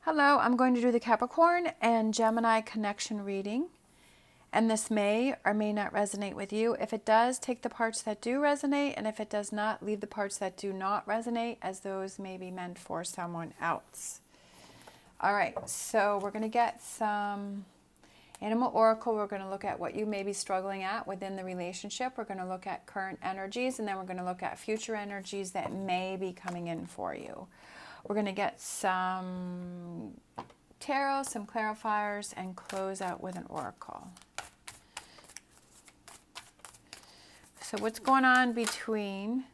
Hello, I'm going to do the Capricorn and Gemini connection reading, and this may or may not resonate with you. If it does, take the parts that do resonate, and if it does not, leave the parts that do not resonate, as those may be meant for someone else. All right, so we're going to get some Animal Oracle. We're going to look at what you may be struggling at within the relationship. We're going to look at current energies, and then we're going to look at future energies that may be coming in for you. We're going to get some tarot, some clarifiers, and close out with an oracle. So what's going on between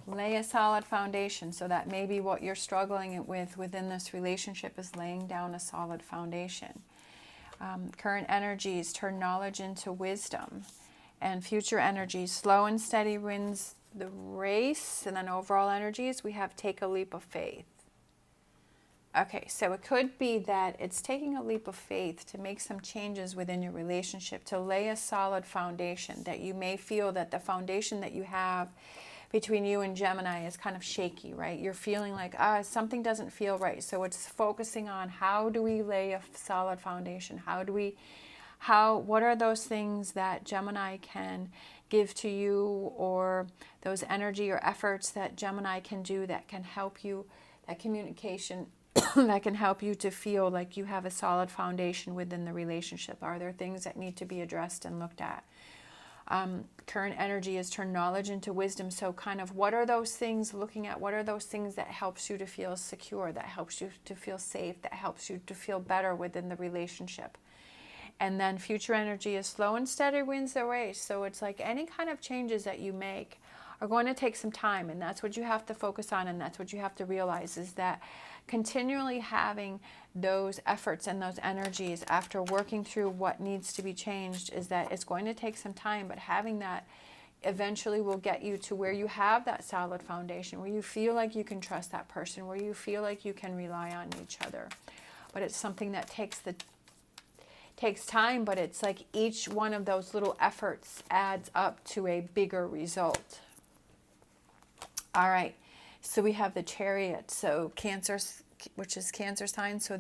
lay a solid foundation? So that may be what you're struggling with within this relationship, is laying down a solid foundation. Current energies, turn knowledge into wisdom. And future energies, slow and steady wins the race. And then overall energies, we have take a leap of faith. Okay, so it could be that it's taking a leap of faith to make some changes within your relationship, to lay a solid foundation, that you may feel that the foundation that you have between you and Gemini is kind of shaky, right? You're feeling like, something doesn't feel right. So it's focusing on, how do we lay a solid foundation? What are those things that Gemini can give to you, or those energy or efforts that Gemini can do that can help you, that communication that can help you to feel like you have a solid foundation within the relationship? Are there things that need to be addressed and looked at? Current energy is turn knowledge into wisdom. So kind of, what are those things, looking at what are those things that helps you to feel secure, that helps you to feel safe, that helps you to feel better within the relationship. And then future energy is slow and steady wins the race. So it's like any kind of changes that you make are going to take some time, and that's what you have to focus on, and that's what you have to realize, is that continually having those efforts and those energies after working through what needs to be changed, is that it's going to take some time, but having that eventually will get you to where you have that solid foundation, where you feel like you can trust that person, where you feel like you can rely on each other. But it's something that takes time, but it's like each one of those little efforts adds up to a bigger result. All right, so we have the Chariot, so Cancer, which is Cancer sign, so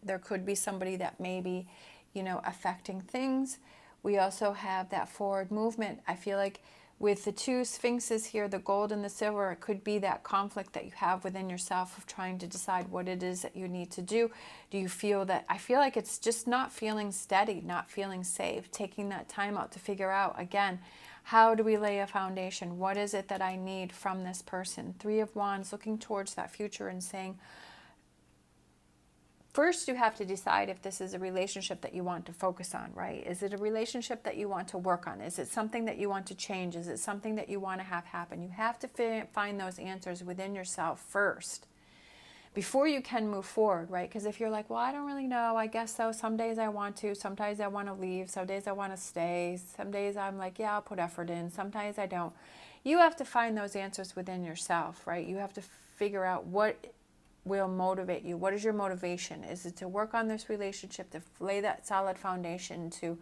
there could be somebody that may be, affecting things. We also have that forward movement. I feel like with the two sphinxes here, the gold and the silver, it could be that conflict that you have within yourself of trying to decide what it is that you need to do. Do you feel that, I feel like it's just not feeling steady, not feeling safe, taking that time out to figure out, again, how do we lay a foundation? What is it that I need from this person? Three of Wands, looking towards that future and saying, first, you have to decide if this is a relationship that you want to focus on, right? Is it a relationship that you want to work on? Is it something that you want to change? Is it something that you want to have happen? You have to find those answers within yourself first before you can move forward, right? Because if you're like, well, I don't really know, I guess so. Some days I want to, sometimes I want to leave, some days I want to stay, some days I'm like, yeah, I'll put effort in, sometimes I don't. You have to find those answers within yourself, right? You have to figure out what will motivate you. What is your motivation? Is it to work on this relationship, to lay that solid foundation, to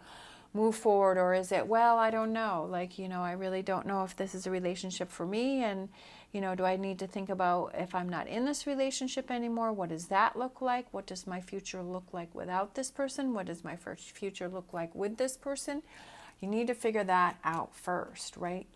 move forward? Or is it, well, I don't know, like, I really don't know if this is a relationship for me, and do I need to think about, if I'm not in this relationship anymore, what does that look like? What does my future look like without this person? What does my future look like with this person? You need to figure that out first, right?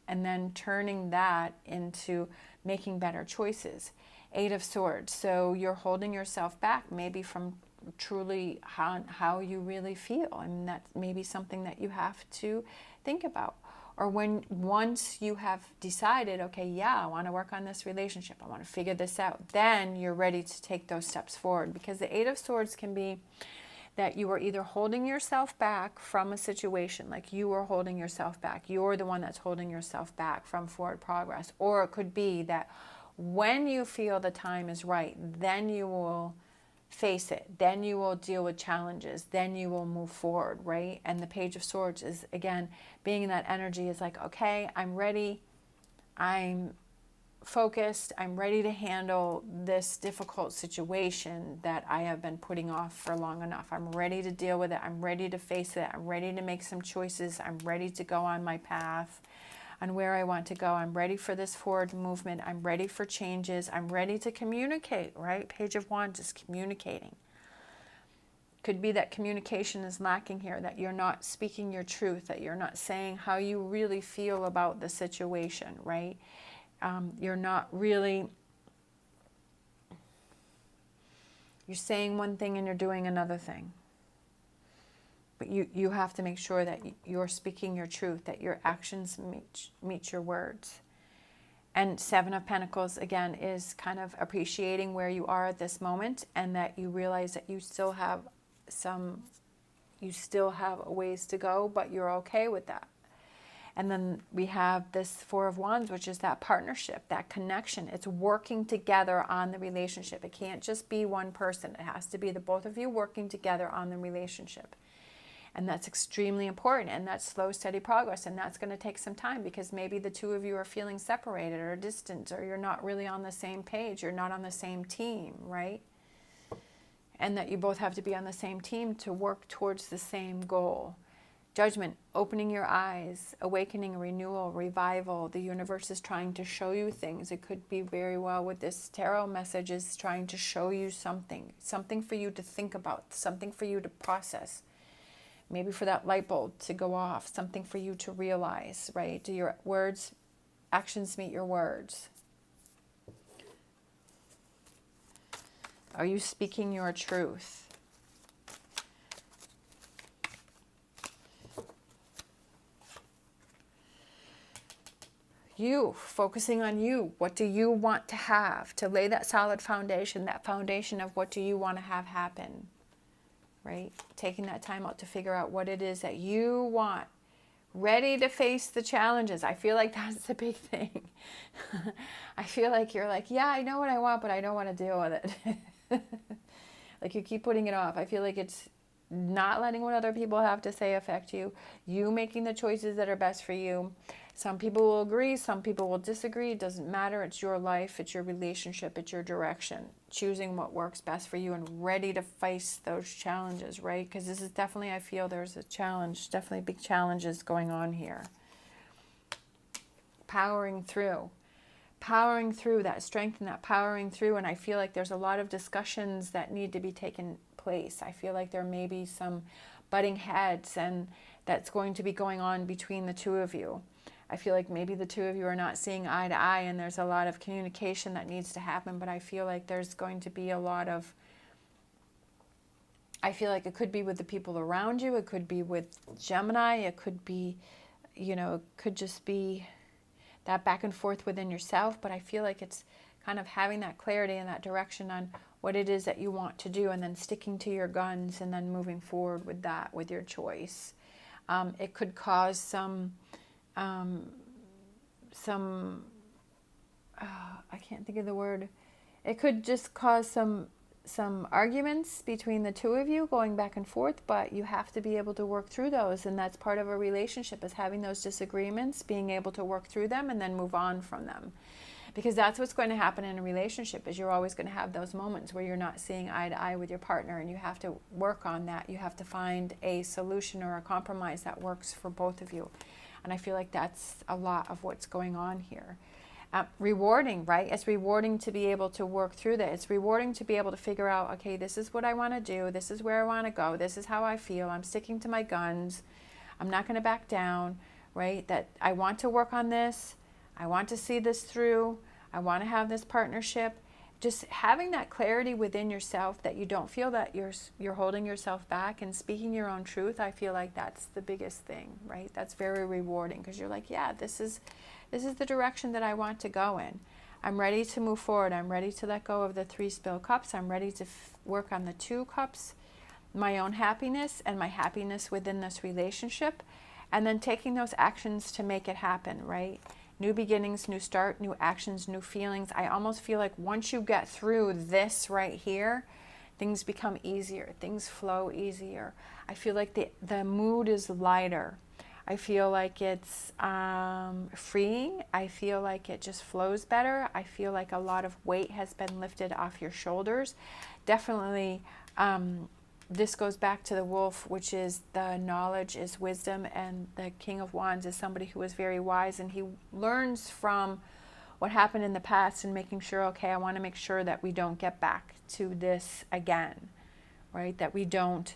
And then turning that into making better choices. Eight of Swords. So you're holding yourself back, maybe from truly how you really feel. I mean, that may be something that you have to think about. Or once you have decided, okay, yeah, I want to work on this relationship, I want to figure this out, then you're ready to take those steps forward. Because the Eight of Swords can be that you are either holding yourself back from a situation, like you are holding yourself back, you're the one that's holding yourself back from forward progress. Or it could be that when you feel the time is right, then you will face it, then you will deal with challenges, then you will move forward, right? And the Page of Swords is, again, being in that energy, is like, okay, I'm ready, I'm focused, I'm ready to handle this difficult situation that I have been putting off for long enough. I'm ready to deal with it, I'm ready to face it, I'm ready to make some choices, I'm ready to go on my path. on where I want to go. I'm ready for this forward movement. I'm ready for changes. I'm ready to communicate, right? Page of Wands is communicating. Could be that communication is lacking here, that you're not speaking your truth, that you're not saying how you really feel about the situation, right? You're not really, you're saying one thing and you're doing another thing. But you have to make sure that you're speaking your truth, that your actions meet your words. And Seven of Pentacles, again, is kind of appreciating where you are at this moment, and that you realize that you still have a ways to go, but you're okay with that. And then we have this Four of Wands, which is that partnership, that connection. It's working together on the relationship. It can't just be one person. It has to be the both of you working together on the relationship. And that's extremely important, and that's slow, steady progress, and that's going to take some time, because maybe the two of you are feeling separated or distant, or you're not really on the same page, you're not on the same team, right? And that you both have to be on the same team to work towards the same goal. Judgment, opening your eyes, awakening, renewal, revival. The universe is trying to show you things. It could be very well with this tarot message is trying to show you something for you to think about, something for you to process. Maybe for that light bulb to go off, something for you to realize, right? Do your words, actions meet your words? Are you speaking your truth? You, focusing on you. What do you want to have? To lay that solid foundation, that foundation of what do you want to have happen? Right? Taking that time out to figure out what it is that you want. Ready to face the challenges. I feel like that's the big thing. I feel like you're like, yeah, I know what I want, but I don't want to deal with it. Like you keep putting it off. I feel like it's not letting what other people have to say affect you. You making the choices that are best for you. Some people will agree, some people will disagree. It doesn't matter. It's your life, it's your relationship, it's your direction. Choosing what works best for you and ready to face those challenges, right? Because this is definitely, I feel there's a challenge, definitely big challenges going on here. Powering through that strength and that powering through. And I feel like there's a lot of discussions that need to be taken place. I feel like there may be some butting heads, and that's going to be going on between the two of you. I feel like maybe the two of you are not seeing eye to eye, and there's a lot of communication that needs to happen, but I feel like there's going to be a lot of, I feel like it could be with the people around you, it could be with Gemini, it could be, you know, it could just be that back and forth within yourself, but I feel like it's kind of having that clarity and that direction on what it is that you want to do, and then sticking to your guns and then moving forward with that, with your choice. It could cause some I can't think of the word. It could just cause some arguments between the two of you going back and forth, but you have to be able to work through those, and that's part of a relationship, is having those disagreements, being able to work through them and then move on from them. Because that's what's going to happen in a relationship, is you're always going to have those moments where you're not seeing eye to eye with your partner, and you have to work on that. You have to find a solution or a compromise that works for both of you. And I feel like that's a lot of what's going on here. Rewarding, right? It's rewarding to be able to work through that. It's rewarding to be able to figure out, okay, this is what I want to do. This is where I want to go. This is how I feel. I'm sticking to my guns. I'm not going to back down, right? That I want to work on this. I want to see this through. I want to have this partnership. Just having that clarity within yourself, that you don't feel that you're holding yourself back, and speaking your own truth. I feel like that's the biggest thing, right? That's very rewarding, because you're like, yeah, this is the direction that I want to go in. I'm ready to move forward. I'm ready to let go of the 3 spilled cups. I'm ready to work on the 2 cups, my own happiness and my happiness within this relationship, and then taking those actions to make it happen, right? New beginnings, new start, new actions, new feelings. I almost feel like once you get through this right here, things become easier. Things flow easier. I feel like the mood is lighter. I feel like it's freeing. I feel like it just flows better. I feel like a lot of weight has been lifted off your shoulders. Definitely this goes back to the wolf, which is the knowledge is wisdom, and the King of Wands is somebody who is very wise, and he learns from what happened in the past and making sure, okay, I want to make sure that we don't get back to this again, right? That we don't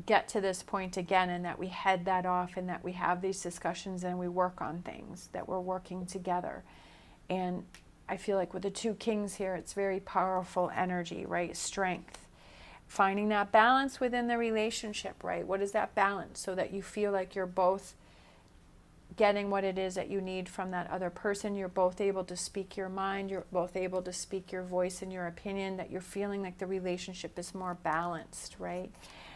get to this point again, and that we head that off, and that we have these discussions and we work on things, that we're working together. And I feel like with the two kings here, it's very powerful energy, right? Strength. Finding that balance within the relationship, right? What is that balance? So that you feel like you're both getting what it is that you need from that other person. You're both able to speak your mind. You're both able to speak your voice and your opinion. That you're feeling like the relationship is more balanced, right?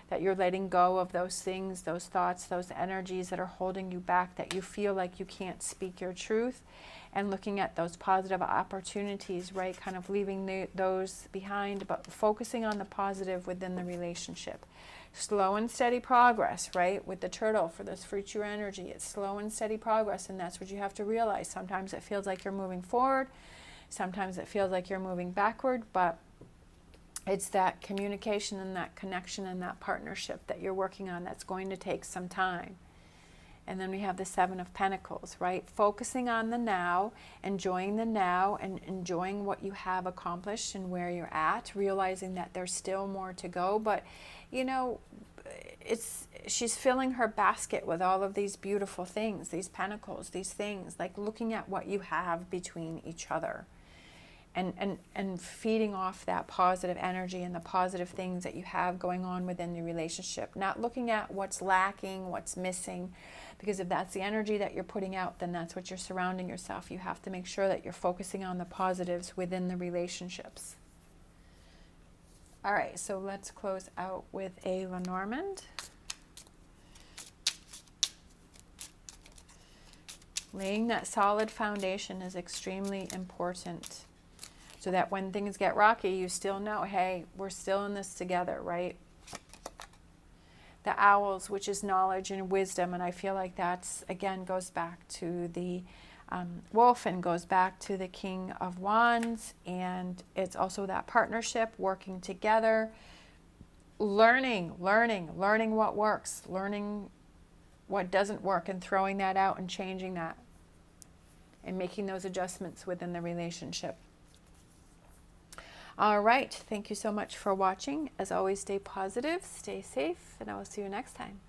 That you're letting go of those things, those thoughts, those energies that are holding you back. That you feel like you can't speak your truth. And looking at those positive opportunities, right? Kind of leaving those behind, but focusing on the positive within the relationship. Slow and steady progress, right? With the turtle for this future energy, it's slow and steady progress, and that's what you have to realize. Sometimes it feels like you're moving forward. Sometimes it feels like you're moving backward, but it's that communication and that connection and that partnership that you're working on that's going to take some time. And then we have the Seven of Pentacles, right? Focusing on the now, enjoying the now, and enjoying what you have accomplished and where you're at, realizing that there's still more to go. But, you know, she's filling her basket with all of these beautiful things, these pentacles, these things, like looking at what you have between each other. And feeding off that positive energy and the positive things that you have going on within the relationship. Not looking at what's lacking, what's missing, because if that's the energy that you're putting out, then that's what you're surrounding yourself. You have to make sure that you're focusing on the positives within the relationships. All right, so let's close out with a Lenormand. Laying that solid foundation is extremely important, so that when things get rocky, you still know, hey, we're still in this together, right? The Owls, which is knowledge and wisdom, and I feel like that's, again, goes back to the wolf and goes back to the King of Wands, and it's also that partnership, working together, learning what works, learning what doesn't work, and throwing that out and changing that, and making those adjustments within the relationship. All right, thank you so much for watching. As always, stay positive, stay safe, and I will see you next time.